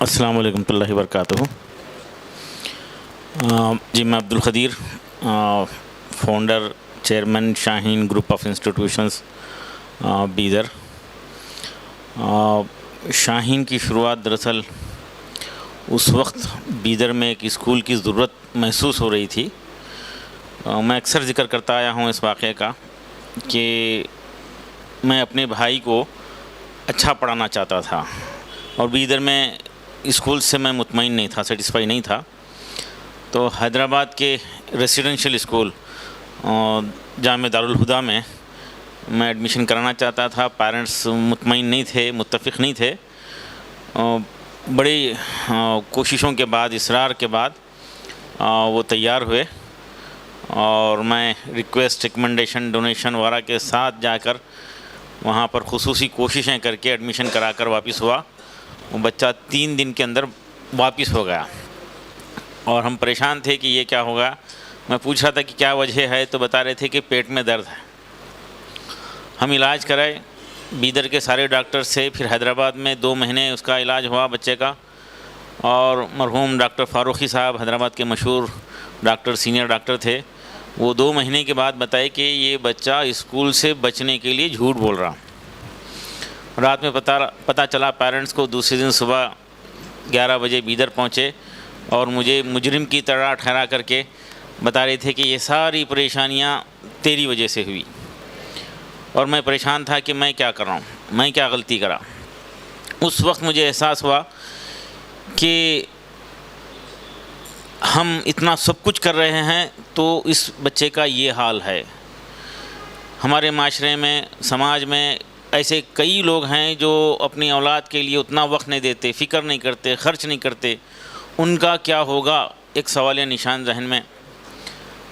السلام علیکم ورحمۃ اللہ وبرکاتہ۔ جی میں Abdul Qadeer, founder chairman Shaheen group of institutions Bidar. Shaheen کی شروعات دراصل اس وقت بیدر میں ایک اسکول کی ضرورت محسوس ہو رہی تھی۔ میں اکثر ذکر کرتا آیا ہوں اس واقعے کا کہ میں اپنے بھائی کو اچھا پڑھانا چاہتا تھا، اور بیدر میں اسکول سے میں مطمئن نہیں تھا، سیٹسفائی نہیں تھا۔ تو حیدرآباد کے ریسیڈنشل اسکول جامعہ دارالہدیٰ میں ایڈمیشن کرانا چاہتا تھا۔ پیرنٹس مطمئن نہیں تھے، متفق نہیں تھے۔ بڑی کوششوں کے بعد، اصرار کے بعد وہ تیار ہوئے، اور میں ریکویسٹ، ریکمنڈیشن، ڈونیشن وغیرہ کے ساتھ جا کر وہاں پر خصوصی کوششیں کر کے ایڈمیشن کرا کر واپس ہوا۔ وہ بچہ 3 دن کے اندر واپس ہو گیا، اور ہم پریشان تھے کہ یہ کیا ہوگا۔ میں پوچھ رہا تھا کہ کیا وجہ ہے، تو بتا رہے تھے کہ پیٹ میں درد ہے۔ ہم علاج کرائے بیدر کے سارے ڈاکٹر سے، پھر حیدرآباد میں 2 مہینے اس کا علاج ہوا بچے کا، اور مرحوم ڈاکٹر فاروقی صاحب حیدرآباد کے مشہور ڈاکٹر، سینئر ڈاکٹر تھے، وہ 2 مہینے کے بعد بتائے کہ یہ بچہ اسکول سے بچنے کے لیے جھوٹ بول رہا۔ رات میں پتہ چلا پیرنٹس کو، دوسرے دن صبح 11 بجے بیدر پہنچے، اور مجھے مجرم کی طرح ٹھہرا کر کے بتا رہے تھے کہ یہ ساری پریشانیاں تیری وجہ سے ہوئی۔ اور میں پریشان تھا کہ میں کیا کر رہا ہوں، میں کیا غلطی کرا۔ اس وقت مجھے احساس ہوا کہ ہم اتنا سب کچھ کر رہے ہیں تو اس بچے کا یہ حال ہے۔ ہمارے معاشرے میں، سماج میں ایسے کئی لوگ ہیں جو اپنی اولاد کے لیے اتنا وقت نہیں دیتے، فکر نہیں کرتے، خرچ نہیں کرتے۔ ان کا کیا ہوگا، ایک سوالیہ نشان ذہن میں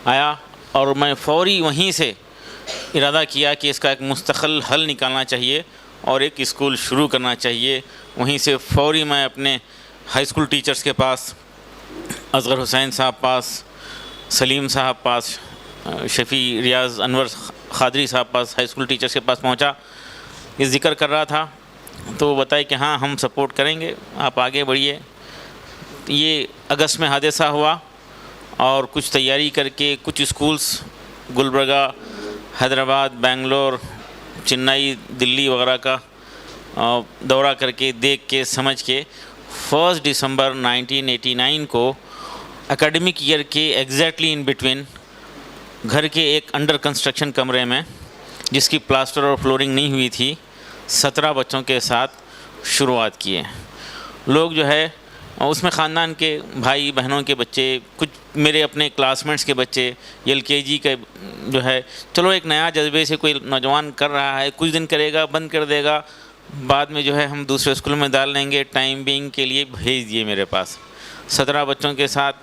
آیا، اور میں فوری وہیں سے ارادہ کیا کہ اس کا ایک مستقل حل نکالنا چاہیے اور ایک اسکول شروع کرنا چاہیے۔ وہیں سے فوری میں اپنے ہائی اسکول ٹیچرز کے پاس، اصغر حسین صاحب پاس، سلیم صاحب پاس، شفیع ریاض انور خادری صاحب پاس، ہائی اسکول ٹیچرز کے پاس پہنچا۔ یہ ذکر کر رہا تھا تو وہ بتائے کہ ہاں ہم سپورٹ کریں گے، آپ آگے بڑھیے۔ یہ اگست میں حادثہ ہوا، اور کچھ تیاری کر کے کچھ اسکولز گلبرگہ، حیدرآباد، بنگلور، چنئی، دلی وغیرہ کا دورہ کر کے، دیکھ کے، سمجھ کے 1 دسمبر 1989 کو اکیڈمک ایئر کے ایگزیکٹلی ان بٹوین گھر کے ایک انڈر کنسٹرکشن کمرے میں، جس کی پلاسٹر اور فلورنگ نہیں ہوئی تھی، 17 بچوں کے ساتھ شروعات کیے۔ لوگ جو ہے اس میں خاندان کے بھائی بہنوں کے بچے، کچھ میرے اپنے کلاس میٹس کے بچے، LKG کے جو ہے، چلو ایک نیا جذبے سے کوئی نوجوان کر رہا ہے، کچھ دن کرے گا، بند کر دے گا، بعد میں جو ہے ہم دوسرے اسکول میں ڈال لیں گے، ٹائم بینگ کے لیے بھیج دیے میرے پاس۔ 17 بچوں کے ساتھ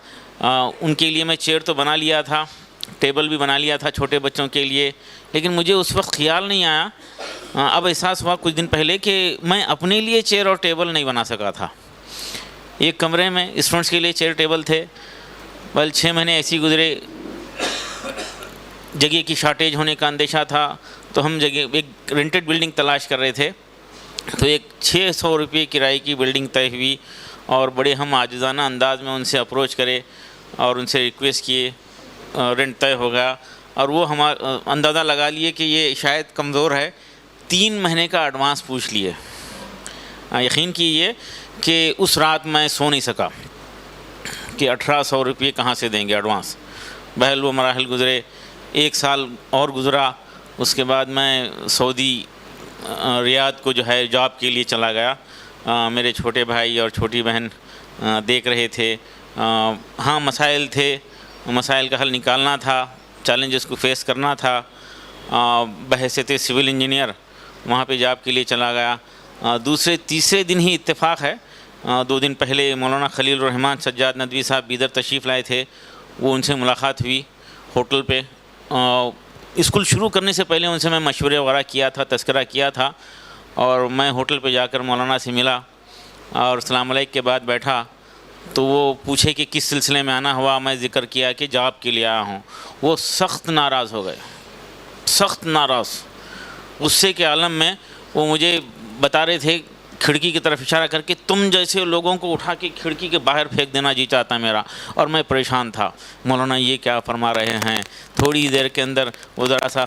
ان کے لیے میں چیئر تو بنا لیا تھا، ٹیبل بھی بنا لیا تھا چھوٹے بچوں کے لیے، لیکن مجھے اس وقت خیال نہیں آیا، اب احساس ہوا کچھ دن پہلے کہ میں اپنے لیے چیئر اور ٹیبل نہیں بنا سکا تھا۔ ایک کمرے میں اسٹوڈنٹس کے لیے چیئر ٹیبل تھے، بل 6 مہینے ایسی گزرے، جگہ کی شارٹیج ہونے کا اندیشہ تھا، تو ہم ایک رینٹڈ بلڈنگ تلاش کر رہے تھے، تو ایک 600 روپے کرائے کی بلڈنگ طے ہوئی، اور بڑے ہم عاجزانہ انداز میں ان سے اپروچ کرے اور ان سے ریکویسٹ کیے، رینٹ طے ہو گیا، اور وہ ہمارا اندازہ لگا لیے کہ یہ شاید کمزور ہے، 3 مہینے کا ایڈوانس پوچھ لیے۔ یقین کیجیے کہ اس رات میں سو نہیں سکا کہ 1800 روپے کہاں سے دیں گے ایڈوانس۔ بہرحال وہ مراحل گزرے، 1 سال اور گزرا، اس کے بعد میں سعودی ریاض کو جو ہے جاب کے لیے چلا گیا۔ میرے چھوٹے بھائی اور چھوٹی بہن دیکھ رہے تھے۔ ہاں مسائل تھے، مسائل کا حل نکالنا تھا، چیلنجز کو فیس کرنا تھا۔ بحیثیت سول انجینئر وہاں پہ جاب کے لیے چلا گیا۔ دوسرے تیسرے دن ہی اتفاق ہے، 2 دن پہلے مولانا خلیل الرحمن سجاد ندوی صاحب بیدر تشریف لائے تھے، وہ ان سے ملاقات ہوئی ہوٹل پہ۔ اسکول شروع کرنے سے پہلے ان سے میں مشورے وغیرہ کیا تھا، تذکرہ کیا تھا، اور میں ہوٹل پہ جا کر مولانا سے ملا اور السلام علیکم کے بعد بیٹھا، تو وہ پوچھے کہ کس سلسلے میں آنا ہوا۔ میں ذکر کیا کہ جاب کے لیے آیا ہوں۔ وہ سخت ناراض ہو گئے، سخت ناراض، غصے کے عالم میں۔ وہ مجھے بتا رہے تھے کھڑکی کی طرف اشارہ کر کے تم جیسے لوگوں کو اٹھا کے کھڑکی کے باہر پھینک دینا جی چاہتا میرا. اور میں پریشان تھا، مولانا یہ کیا فرما رہے ہیں. تھوڑی دیر کے اندر وہ ذرا سا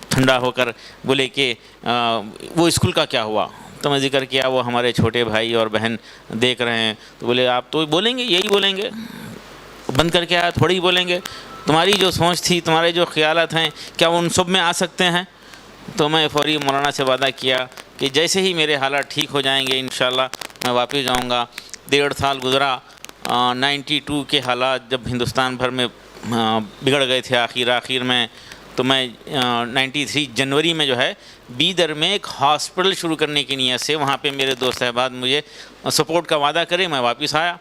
ٹھنڈا ہو کر بولے کہ وہ اسکول کا کیا ہوا. تو میں ذکر کیا وہ ہمارے چھوٹے بھائی اور بہن دیکھ رہے ہیں. تو بولے آپ تو بولیں گے، یہی بولیں گے، بند کر کے آیا تھوڑی ہی بولیں گے. تمہاری جو سوچ تھی، تمہارے جو خیالات ہیں، کیا وہ ان سب میں آ سکتے ہیں؟ تو میں فوری مولانا سے وعدہ کیا کہ جیسے ہی میرے حالات ٹھیک ہو جائیں گے انشاءاللہ میں واپس جاؤں گا. 1.5 سال گزرا. 92 کے حالات جب ہندوستان بھر میں بگڑ گئے تھے آخر میں، تو میں 93 جنوری میں جو ہے بیدر میں ایک ہاسپٹل شروع کرنے کی نیت سے، وہاں پہ میرے دوست احباب مجھے سپورٹ کا وعدہ کرے. میں واپس آیا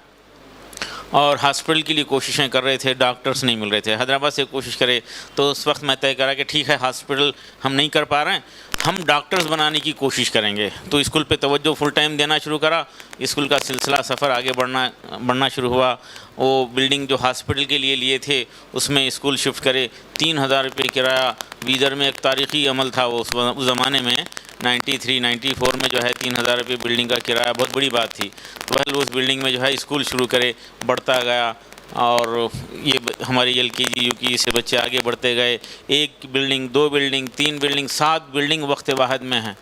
اور ہاسپٹل کے لیے کوششیں کر رہے تھے، ڈاکٹرز نہیں مل رہے تھے. حیدرآباد سے کوشش کرے تو اس وقت میں طے کرا کہ ٹھیک ہے ہاسپٹل ہم نہیں کر پا رہے ہیں، ہم ڈاکٹرز بنانے کی کوشش کریں گے. تو اسکول پہ توجہ فل ٹائم دینا شروع کرا. اسکول کا سلسلہ سفر آگے بڑھنا شروع ہوا. وہ بلڈنگ جو ہاسپٹل کے لیے تھے اس میں اسکول شفٹ کرے. 3000 روپے کرایہ. بیدر میں ایک تاریخی عمل تھا وہ اس زمانے میں، 93-94 میں جو ہے 3000 روپے بلڈنگ کا کرایہ بہت بڑی بات تھی. تو اس بلڈنگ میں جو ہے اسکول شروع کرے، بڑھتا گیا. اور یہ ہماری LKG UKG سے بچے آگے بڑھتے گئے. 1 بلڈنگ، 2 بلڈنگ، 3 بلڈنگ، 7 بلڈنگ وقت واحد میں ہیں.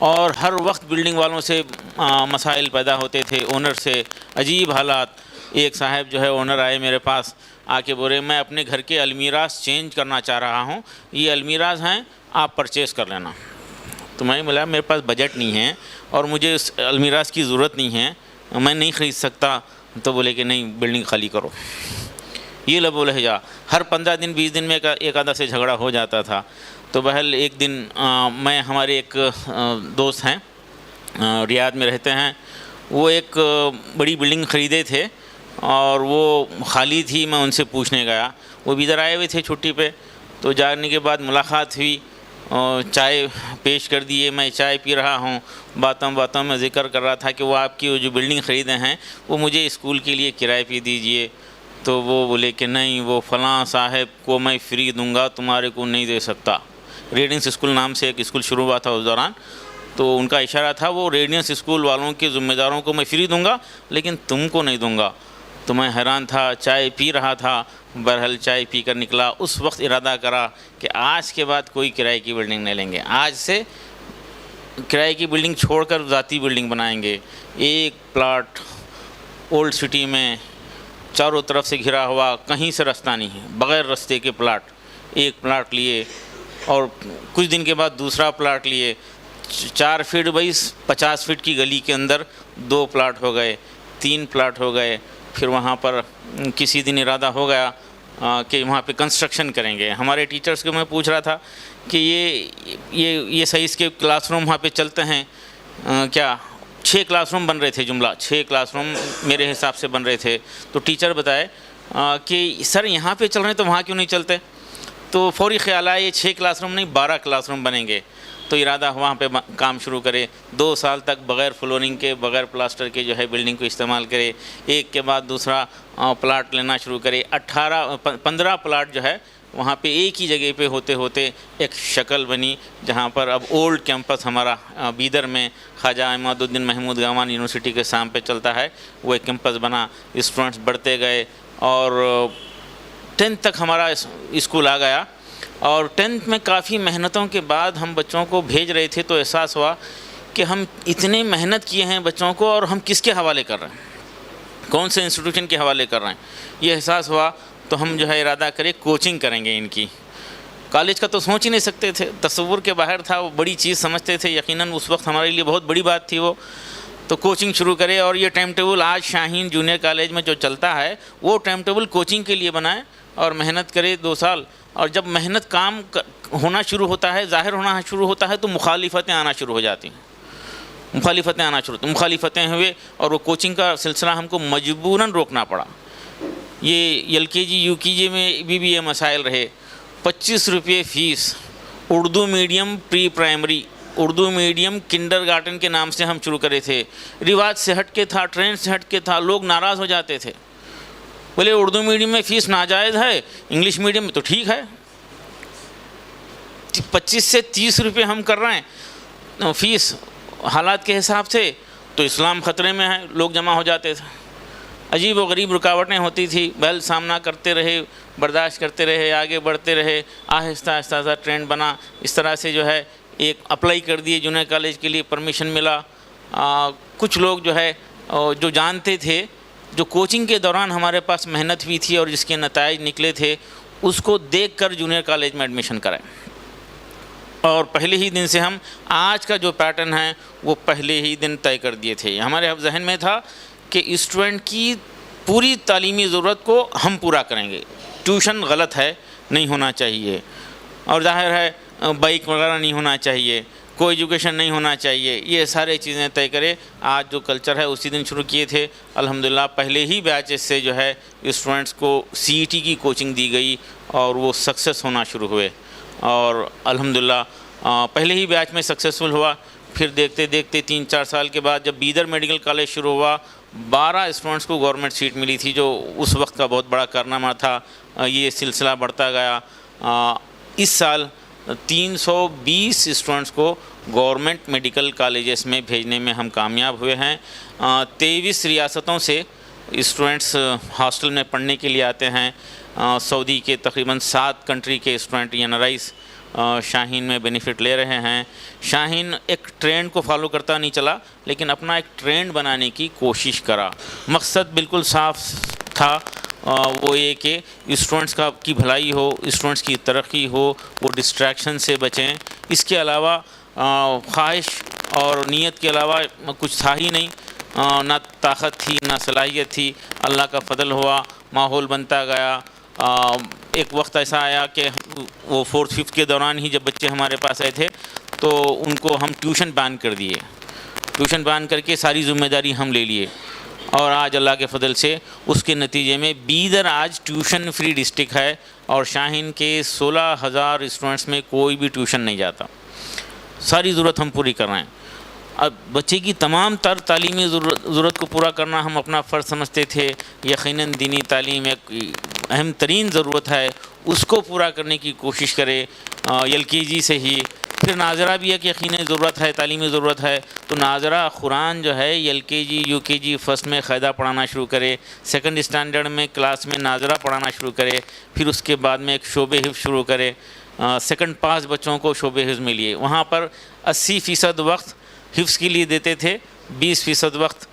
اور ہر وقت بلڈنگ والوں سے مسائل پیدا ہوتے تھے، اونر سے عجیب حالات. ایک صاحب جو ہے اونر آئے میرے پاس آ کے بولے میں اپنے گھر کے المیراز چینج کرنا چاہ رہا ہوں، یہ المیراز ہیں آپ پرچیز کر لینا. تو میں بولا میرے پاس بجٹ نہیں ہے اور مجھے اس المیراز کی ضرورت نہیں ہے، میں نہیں خرید سکتا. تو بولے کہ نہیں بلڈنگ خالی کرو. یہ لب و لہجہ ہر 15 دن 20 دن میں ایک آدھا سے جھگڑا ہو جاتا تھا. تو بہرحال ایک دن میں ہمارے ایک دوست ہیں ریاض میں رہتے ہیں، وہ ایک بڑی بلڈنگ خریدے تھے اور وہ خالی تھی. میں ان سے پوچھنے گیا، وہ بھی ادھر آئے ہوئے تھے چھٹی پہ. تو جانے کے بعد ملاقات ہوئی، چائے پیش کر دیے. میں چائے پی رہا ہوں، باتوں میں ذکر کر رہا تھا کہ وہ آپ کی جو بلڈنگ خریدے ہیں وہ مجھے اسکول کے لیے کرائے پہ دیجئے. تو وہ بولے کہ نہیں وہ فلاں صاحب کو میں فری دوں گا، تمہارے کو نہیں دے سکتا. ریڈینس اسکول نام سے ایک اسکول شروع ہوا تھا اس دوران، تو ان کا اشارہ تھا وہ ریڈینس اسکول والوں کے ذمہ داروں کو میں فری دوں گا لیکن تم کو نہیں دوں گا. تو میں حیران تھا، چائے پی رہا تھا. بہرحال چائے پی کر نکلا. اس وقت ارادہ کرا کہ آج کے بعد کوئی کرائے کی بلڈنگ نہیں لیں گے، آج سے کرائے کی بلڈنگ چھوڑ کر ذاتی بلڈنگ بنائیں گے. ایک پلاٹ اولڈ سٹی میں چاروں طرف سے گھرا ہوا، کہیں سے رستہ نہیں ہے، بغیر رستے کے پلاٹ. ایک پلاٹ لیے اور کچھ دن کے بعد دوسرا پلاٹ لیے. 4 فٹ بائی 50 فٹ کی گلی کے اندر 2 پلاٹ ہو گئے، 3 پلاٹ ہو گئے. پھر وہاں پر کسی دن ارادہ ہو گیا کہ وہاں پہ کنسٹرکشن کریں گے. ہمارے ٹیچرز کو میں پوچھ رہا تھا کہ یہ سائز کے کلاس روم وہاں پہ چلتے ہیں کیا؟ 6 کلاس روم بن رہے تھے، جملہ 6 کلاس روم میرے حساب سے بن رہے تھے. تو ٹیچر بتائے کہ سر یہاں پہ چل رہے ہیں تو وہاں کیوں نہیں چلتے؟ تو فوری خیال آیا یہ 6 کلاس روم نہیں 12 کلاس روم بنیں گے. تو ارادہ وہاں پہ کام شروع کرے. 2 سال تک بغیر فلورنگ کے، بغیر پلاسٹر کے جو ہے بلڈنگ کو استعمال کرے. ایک کے بعد دوسرا پلاٹ لینا شروع کرے. 15 پلاٹ جو ہے وہاں پہ ایک ہی جگہ پہ ہوتے ایک شکل بنی، جہاں پر اب اولڈ کیمپس ہمارا بیدر میں خواجہ عماد الدین محمود گاوان یونیورسٹی کے سام پہ چلتا ہے، وہ ایک کیمپس بنا. اسٹوڈنٹس بڑھتے گئے اور 10th تک ہمارا اسکول آ گیا. اور 10th میں کافی محنتوں کے بعد ہم بچوں کو بھیج رہے تھے تو احساس ہوا کہ ہم اتنے محنت کیے ہیں بچوں کو اور ہم کس کے حوالے کر رہے ہیں، کون سے انسٹیٹیوشن کے حوالے کر رہے ہیں. یہ احساس ہوا تو ہم جو ہے ارادہ کرے کوچنگ کریں گے ان کی. کالج کا تو سوچ ہی نہیں سکتے تھے، تصور کے باہر تھا. وہ بڑی چیز سمجھتے تھے، یقیناً اس وقت ہمارے لیے بہت بڑی بات تھی وہ. تو کوچنگ شروع کرے اور یہ ٹائم ٹیبل آج شاہین جونیئر کالج میں جو چلتا ہے وہ ٹائم ٹیبل کوچنگ کے لیے بنائے اور محنت کرے 2 سال. اور جب محنت کام ہونا شروع ہوتا ہے، ظاہر ہونا شروع ہوتا ہے تو مخالفتیں آنا شروع ہو جاتی ہیں. مخالفتیں ہوئے اور وہ کوچنگ کا سلسلہ ہم کو مجبوراً روکنا پڑا. یہ LKG UKG میں بھی یہ مسائل رہے. 25 روپے فیس. اردو میڈیم پری پرائمری، اردو میڈیم کنڈر گارٹن کے نام سے ہم شروع کرے تھے. رواج سے ہٹ کے تھا، ٹرینڈ سے ہٹ کے تھا. لوگ ناراض ہو جاتے تھے، بولے اردو میڈیم میں فیس ناجائز ہے، انگلش میڈیم میں تو ٹھیک ہے. 25 سے 30 روپے ہم کر رہے ہیں فیس حالات کے حساب سے تو اسلام خطرے میں ہے، لوگ جمع ہو جاتے تھے، عجیب و غریب رکاوٹیں ہوتی تھی، بہل سامنا کرتے رہے، برداشت کرتے رہے، آگے بڑھتے رہے، آہستہ آہستہ ٹرینڈ بنا، اس طرح سے جو ہے ایک اپلائی کر دیے جونیئر کالج کے لیے، پرمیشن ملا۔ کچھ لوگ جو ہے جو جانتے تھے، جو کوچنگ کے دوران ہمارے پاس محنت ہوئی تھی اور جس کے نتائج نکلے تھے، اس کو دیکھ کر جونیئر کالج میں ایڈمیشن کرائے، اور پہلے ہی دن سے ہم آج کا جو پیٹرن ہے وہ پہلے ہی دن طے کر دیے تھے۔ ہمارے ذہن میں تھا کہ اسٹوڈنٹ کی پوری تعلیمی ضرورت کو ہم پورا کریں گے، ٹیوشن غلط ہے، نہیں ہونا چاہیے، اور ظاہر ہے بائک وغیرہ نہیں ہونا چاہیے، کوئی ایجوکیشن نہیں ہونا چاہیے، یہ سارے چیزیں طے کرے۔ آج جو کلچر ہے اسی دن شروع کیے تھے، الحمدللہ پہلے ہی بیچز سے جو ہے اسٹوڈنٹس کو CET کی کوچنگ دی گئی اور وہ سکسیس ہونا شروع ہوئے، اور الحمدللہ پہلے ہی بیچ میں سکسیسفل ہوا۔ پھر دیکھتے دیکھتے 3-4 سال کے بعد جب بیدر میڈیکل کالج شروع ہوا، 12 اسٹوڈنٹس کو گورنمنٹ سیٹ ملی تھی، جو اس وقت کا بہت بڑا کارنامہ تھا۔ یہ سلسلہ بڑھتا گیا، اس سال 320 اسٹوڈنٹس کو گورنمنٹ میڈیکل کالجز میں بھیجنے میں ہم کامیاب ہوئے ہیں۔ 23 ریاستوں سے اسٹوڈنٹس ہاسٹل میں پڑھنے کے لیے آتے ہیں۔ سعودی کے تقریباً 7 کنٹری کے اسٹوڈنٹ NRIs شاہین میں بینیفٹ لے رہے ہیں۔ شاہین ایک ٹرینڈ کو فالو کرتا نہیں چلا، لیکن اپنا ایک ٹرینڈ بنانے کی کوشش کرا۔ مقصد بالکل صاف تھا، وہ یہ کہ اسٹوڈنٹس کی بھلائی ہو، اسٹوڈنٹس کی ترقی ہو، وہ ڈسٹریکشن سے بچیں۔ اس کے علاوہ خواہش اور نیت کے علاوہ کچھ تھا ہی نہیں، نہ طاقت تھی نہ صلاحیت تھی۔ اللہ کا فضل ہوا، ماحول بنتا گیا۔ ایک وقت ایسا آیا کہ وہ 4th 5th کے دوران ہی جب بچے ہمارے پاس آئے تھے تو ان کو ہم ٹیوشن بین کر دیے، ٹیوشن بین کر کے ساری ذمہ داری ہم لے لیے، اور آج اللہ کے فضل سے اس کے نتیجے میں بیدر آج ٹیوشن فری ڈسٹرکٹ ہے، اور شاہین کے 16,000 اسٹوڈنٹس میں کوئی بھی ٹیوشن نہیں جاتا۔ ساری ضرورت ہم پوری کر رہے ہیں۔ اب بچے کی تمام تر تعلیمی ضرورت کو پورا کرنا ہم اپنا فرض سمجھتے تھے۔ یقیناً دینی تعلیم ایک اہم ترین ضرورت ہے، اس کو پورا کرنے کی کوشش کرے LKG سے ہی۔ پھر ناظرہ بھی ایک یقینی ضرورت ہے، تعلیمی ضرورت ہے، تو ناظرہ قرآن جو ہے LKG UKG فرسٹ میں قاعدہ پڑھانا شروع کرے، 2nd اسٹینڈرڈ میں کلاس میں ناظرہ پڑھانا شروع کرے، پھر اس کے بعد میں ایک شعبہ حفظ شروع کرے۔ 2nd پاس بچوں کو شعبہ حفظ میں لیے، وہاں پر 80% وقت حفظ کے لیے دیتے تھے، 20% وقت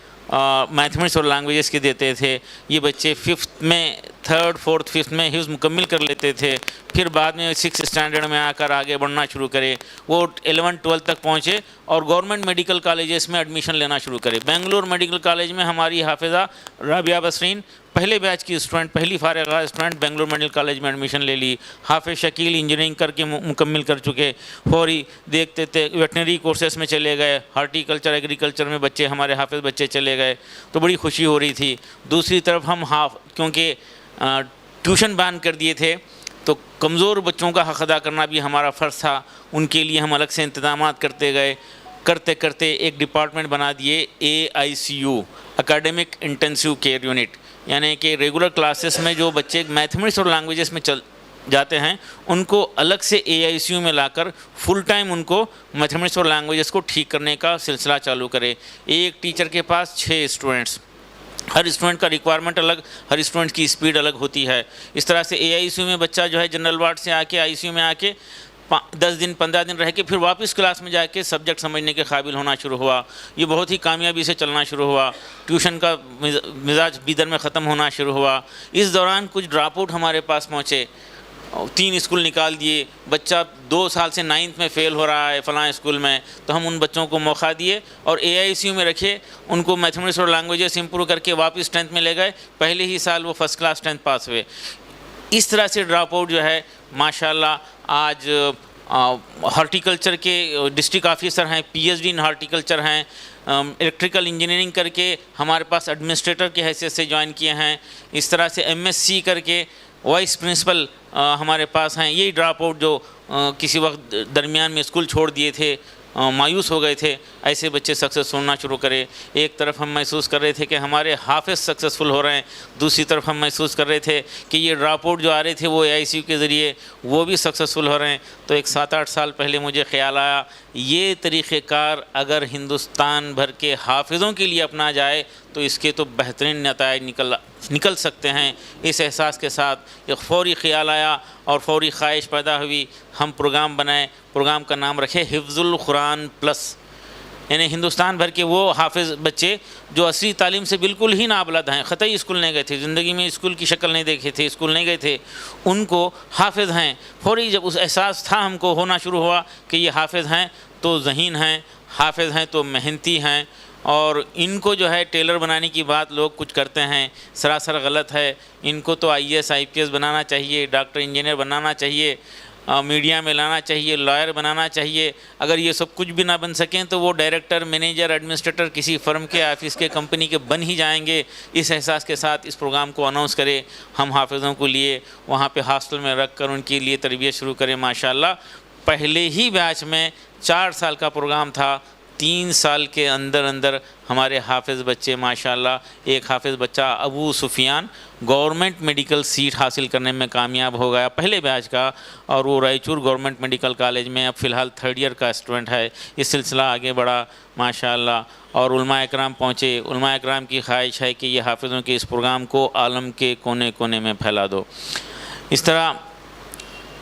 میتھمیٹکس اور لینگویجز کے دیتے تھے۔ یہ بچے 5th میں 3rd 4th 5th میں حفظ مکمل کر لیتے تھے، پھر بعد میں 6th اسٹینڈرڈ میں آ کر آگے بڑھنا شروع کرے، وہ 11 12 تک پہنچے اور گورنمنٹ میڈیکل کالجز میں ایڈمیشن لینا شروع کرے۔ بنگلور میڈیکل کالج میں ہماری حافظہ رابعہ بسرین پہلے بیچ کی اسٹوڈنٹ، پہلی فارغہ اسٹوڈنٹ بنگلور میڈیکل کالج میں ایڈمیشن لے لی۔ حافظ شکیل انجینئرنگ کر کے مکمل کر چکے، فوری دیکھتے تھے ویٹنری کورسز میں چلے گئے، ہارٹیکلچر ایگریکلچر میں بچے ہمارے حافظ بچے چلے گئے، تو بڑی خوشی ہو رہی تھی۔ دوسری طرف ہم کیونکہ ٹیوشن بین کر دیے تھے تو کمزور بچوں کا حق ادا کرنا بھی ہمارا فرض تھا، ان کے لیے ہم الگ سے انتظامات کرتے گئے، کرتے کرتے ایک ڈپارٹمنٹ بنا دیے AICU اکیڈمک انٹینسیو کیئر یونٹ، یعنی کہ ریگولر کلاسز میں جو بچے میتھمیٹکس اور لینگویجز میں جاتے ہیں ان کو الگ سے AICU میں لا کر فل ٹائم ان کو میتھمیٹکس اور لینگویجز کو ٹھیک کرنے کا سلسلہ چالو کرے۔ ایک ٹیچر کے پاس 6 اسٹوڈنٹس، ہر اسٹوڈنٹ کا ریکوائرمنٹ الگ، ہر اسٹوڈنٹ کی اسپیڈ الگ ہوتی ہے۔ اس طرح سے AICU میں بچہ جو ہے جنرل وارڈ سے آ کے ICU میں آ کے 10 دن 15 دن رہ کے پھر واپس کلاس میں جا کے سبجیکٹ سمجھنے کے قابل ہونا شروع ہوا۔ یہ بہت ہی کامیابی سے چلنا شروع ہوا، ٹیوشن کا مزاج بیدر میں ختم ہونا شروع ہوا۔ اس دوران کچھ ڈراپ آؤٹ ہمارے پاس پہنچے، 3 اسکول نکال دیے، بچہ 2 سال سے 9th میں فیل ہو رہا ہے فلاں اسکول میں، تو ہم ان بچوں کو موقع دیے اور AICU میں رکھے، ان کو میتھمیٹکس اور لینگویجز امپروو کر کے واپس 10th میں لے گئے، پہلے ہی سال وہ فرسٹ کلاس 10th پاس ہوئے۔ اس طرح سے ڈراپ آؤٹ جو ہے ماشاءاللہ آج ہارٹیکلچر کے ڈسٹرکٹ آفیسر ہیں، PhD ان ہارٹیکلچر ہیں، الیکٹریکل انجینئرنگ کر کے ہمارے پاس ایڈمنسٹریٹر کی حیثیت سے جوائن کیے ہیں، اس طرح سے MSc کر کے وائس پرنسپل ہمارے پاس ہیں۔ یہی ڈراپ آؤٹ جو کسی وقت درمیان میں اسکول چھوڑ دیے تھے مایوس ہو گئے تھے، ایسے بچے سکسیس ہونا شروع کرے۔ ایک طرف ہم محسوس کر رہے تھے کہ ہمارے حافظ سکسیسفل ہو رہے ہیں، دوسری طرف ہم محسوس کر رہے تھے کہ یہ ڈراپ آؤٹ جو آ رہے تھے وہ AICU کے ذریعے وہ بھی سکسیسفل ہو رہے ہیں۔ تو ایک 7-8 سال پہلے مجھے خیال آیا یہ طریقہ کار اگر ہندوستان بھر کے حافظوں کے لیے اپنا جائے تو اس کے تو بہترین نتائج نکل سکتے ہیں۔ اس احساس کے ساتھ ایک فوری خیال آیا اور فوری خواہش پیدا ہوئی، ہم پروگرام بنائے۔ پروگرام کا نام رکھے حفظ القرآن پلس، یعنی ہندوستان بھر کے وہ حافظ بچے جو اصلی تعلیم سے بالکل ہی نابلد ہیں، قطعی اسکول نہیں گئے تھے، زندگی میں اسکول کی شکل نہیں دیکھے تھے، اسکول نہیں گئے تھے، ان کو حافظ ہیں۔ فوری جب اس احساس تھا ہم کو ہونا شروع ہوا کہ یہ حافظ ہیں تو ذہین ہیں، حافظ ہیں تو محنتی ہیں، اور ان کو جو ہے ٹیلر بنانے کی بات لوگ کچھ کرتے ہیں، سراسر غلط ہے۔ ان کو تو IAS IPS بنانا چاہیے، ڈاکٹر انجینئر بنانا چاہیے، میڈیا میں لانا چاہیے، لائر بنانا چاہیے۔ اگر یہ سب کچھ بھی نہ بن سکیں تو وہ ڈائریکٹر، مینیجر، ایڈمنسٹریٹر کسی فرم کے، آفس کے، کمپنی کے بن ہی جائیں گے۔ اس احساس کے ساتھ اس پروگرام کو اناؤنس کرے، ہم حافظوں کو لیے وہاں پہ ہاسٹل میں رکھ کر ان کے لیے تربیت شروع کریں۔ ماشاءاللہ پہلے ہی بیچ میں 4 سال کا پروگرام تھا، 3 سال کے اندر ہمارے حافظ بچے ماشاءاللہ، ایک حافظ بچہ ابو سفیان گورنمنٹ میڈیکل سیٹ حاصل کرنے میں کامیاب ہو گیا پہلے بیچ کا، اور وہ رائچور گورنمنٹ میڈیکل کالج میں اب فی الحال 3rd ایئر کا اسٹوڈنٹ ہے۔ یہ سلسلہ آگے بڑھا ماشاءاللہ، اور علماء اکرام پہنچے۔ علماء اکرام کی خواہش ہے کہ یہ حافظوں کے اس پروگرام کو عالم کے کونے کونے میں پھیلا دو۔ اس طرح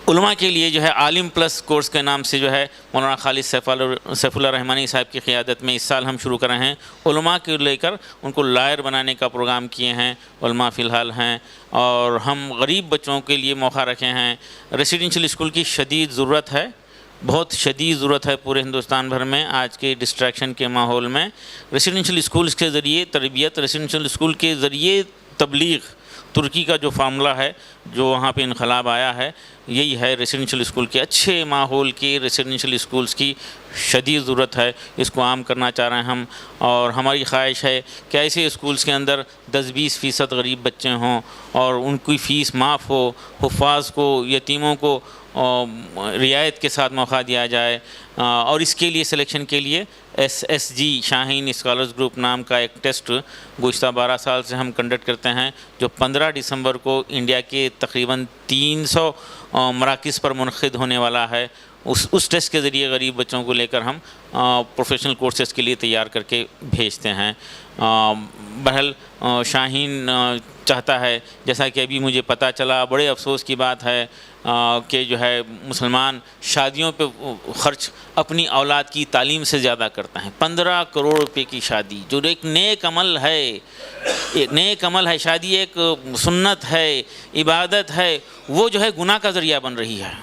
علماء کے لیے جو ہے عالم پلس کورس کے نام سے جو ہے مولانا خالد سیف اللہ رحمانی صاحب کی قیادت میں اس سال ہم شروع کر رہے ہیں۔ علماء کو لے کر ان کو لائر بنانے کا پروگرام کیے ہیں، علماء فی الحال ہیں، اور ہم غریب بچوں کے لیے موقع رکھے ہیں۔ ریسیڈنشل اسکول کی شدید ضرورت ہے، بہت شدید ضرورت ہے پورے ہندوستان بھر میں آج کے ڈسٹریکشن کے ماحول میں۔ ریسیڈنشل اسکولز کے ذریعے تربیت، ریسیڈنشل اسکول کے ذریعے تبلیغ، ترکی کا جو فارمولہ ہے، جو وہاں پہ انقلاب آیا ہے، یہی ہے ریسیڈنشل اسکول کے اچھے ماحول کی، ریسیڈنشل اسکولز کی شدید ضرورت ہے۔ اس کو عام کرنا چاہ رہے ہیں ہم، اور ہماری خواہش ہے کہ ایسے اسکولز کے اندر 10-20% غریب بچے ہوں اور ان کی فیس معاف ہو، حفاظ کو، یتیموں کو رعایت کے ساتھ موقع دیا جائے، اور اس کے لیے سلیکشن کے لیے SSG شاہین اسکالرز گروپ نام کا ایک ٹیسٹ گزشتہ 12 سال سے ہم کنڈکٹ کرتے ہیں، جو 15 دسمبر کو انڈیا کے تقریباً 300 مراکز پر منعقد ہونے والا ہے۔ اس ٹیسٹ کے ذریعے غریب بچوں کو لے کر ہم پروفیشنل کورسز کے لیے تیار کر کے بھیجتے ہیں۔ بہرحال شاہین چاہتا ہے، جیسا کہ ابھی مجھے پتہ چلا، بڑے افسوس کی بات ہے کہ جو ہے مسلمان شادیوں پہ خرچ اپنی اولاد کی تعلیم سے زیادہ کرتا ہے۔ 15 کروڑ روپے کی شادی، جو ایک نیک عمل ہے، ایک نیک عمل ہے، شادی ایک سنت ہے، عبادت ہے، وہ جو ہے گناہ کا ذریعہ بن رہی ہے۔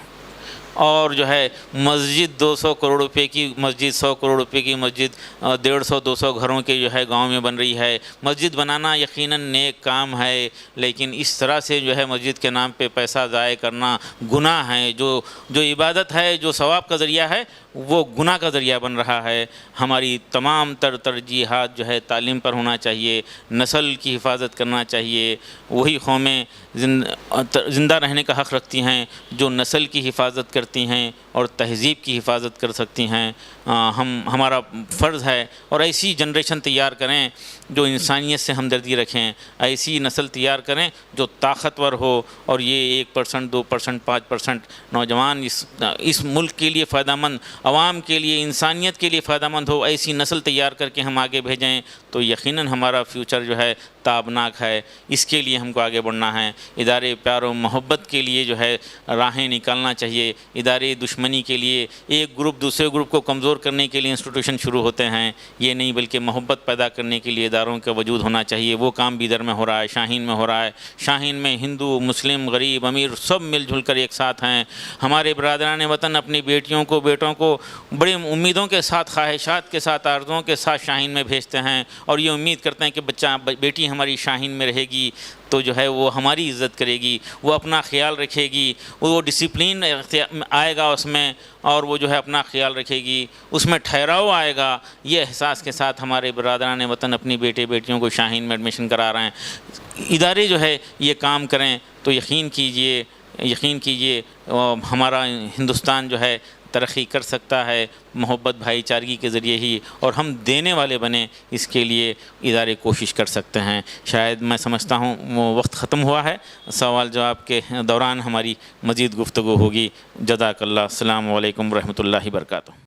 اور جو ہے مسجد 200 کروڑ روپے کی مسجد، 100 کروڑ روپے کی مسجد 150-200 گھروں کے جو ہے گاؤں میں بن رہی ہے۔ مسجد بنانا یقیناً نیک کام ہے، لیکن اس طرح سے جو ہے مسجد کے نام پہ پیسہ ضائع کرنا گناہ ہے۔ جو عبادت ہے، جو ثواب کا ذریعہ ہے، وہ گناہ کا ذریعہ بن رہا ہے۔ ہماری تمام ترجیحات جو ہے تعلیم پر ہونا چاہیے، نسل کی حفاظت کرنا چاہیے۔ وہی قومیں زندہ رہنے کا حق رکھتی ہیں جو نسل کی حفاظت کرتی ہیں اور تہذیب کی حفاظت کر سکتی ہیں۔ ہمارا فرض ہے، اور ایسی جنریشن تیار کریں جو انسانیت سے ہمدردی رکھیں، ایسی نسل تیار کریں جو طاقتور ہو، اور یہ 1%، 2%، 5% نوجوان اس ملک کے لیے فائدہ مند، عوام کے لیے، انسانیت کے لیے فائدہ مند ہو، ایسی نسل تیار کر کے ہم آگے بھیجیں تو یقیناً ہمارا فیوچر جو ہے تابناک ہے۔ اس کے لیے ہم کو آگے بڑھنا ہے۔ ادارے پیار و محبت کے لیے جو ہے راہیں نکالنا چاہیے۔ ادارے دشمنی کے لیے، ایک گروپ دوسرے گروپ کو کمزور کرنے کے لیے انسٹیٹیوشن شروع ہوتے ہیں، یہ نہیں بلکہ محبت پیدا کرنے کے لیے اداروں کا وجود ہونا چاہیے۔ وہ کام بیدر میں ہو رہا ہے، شاہین میں ہو رہا ہے۔ شاہین میں ہندو، مسلم، غریب، امیر سب مل جل کر ایک ساتھ ہیں۔ ہمارے برادران وطن اپنی بیٹیوں کو، بیٹوں کو بڑی امیدوں کے ساتھ، خواہشات کے ساتھ، آرزوؤں کے ساتھ شاہین میں بھیجتے ہیں، اور یہ امید کرتے ہیں کہ بیٹی ہماری شاہین میں رہے گی تو جو ہے وہ ہماری عزت کرے گی، وہ اپنا خیال رکھے گی، وہ ڈسپلین آئے گا اس میں، اور وہ جو ہے اپنا خیال رکھے گی، اس میں ٹھہراؤ آئے گا۔ یہ احساس کے ساتھ ہمارے برادران وطن اپنی بیٹیوں کو شاہین میں ایڈمیشن کرا رہے ہیں۔ ادارے جو ہے یہ کام کریں تو یقین کیجئے ہمارا ہندوستان جو ہے ترقی کر سکتا ہے محبت بھائی چارگی کے ذریعے ہی، اور ہم دینے والے بنیں اس کے لیے ادارے کوشش کر سکتے ہیں۔ شاید میں سمجھتا ہوں وہ وقت ختم ہوا ہے، سوال جواب کے دوران ہماری مزید گفتگو ہوگی۔ جزاک اللہ۔ السلام علیکم ورحمۃ اللہ وبرکاتہ۔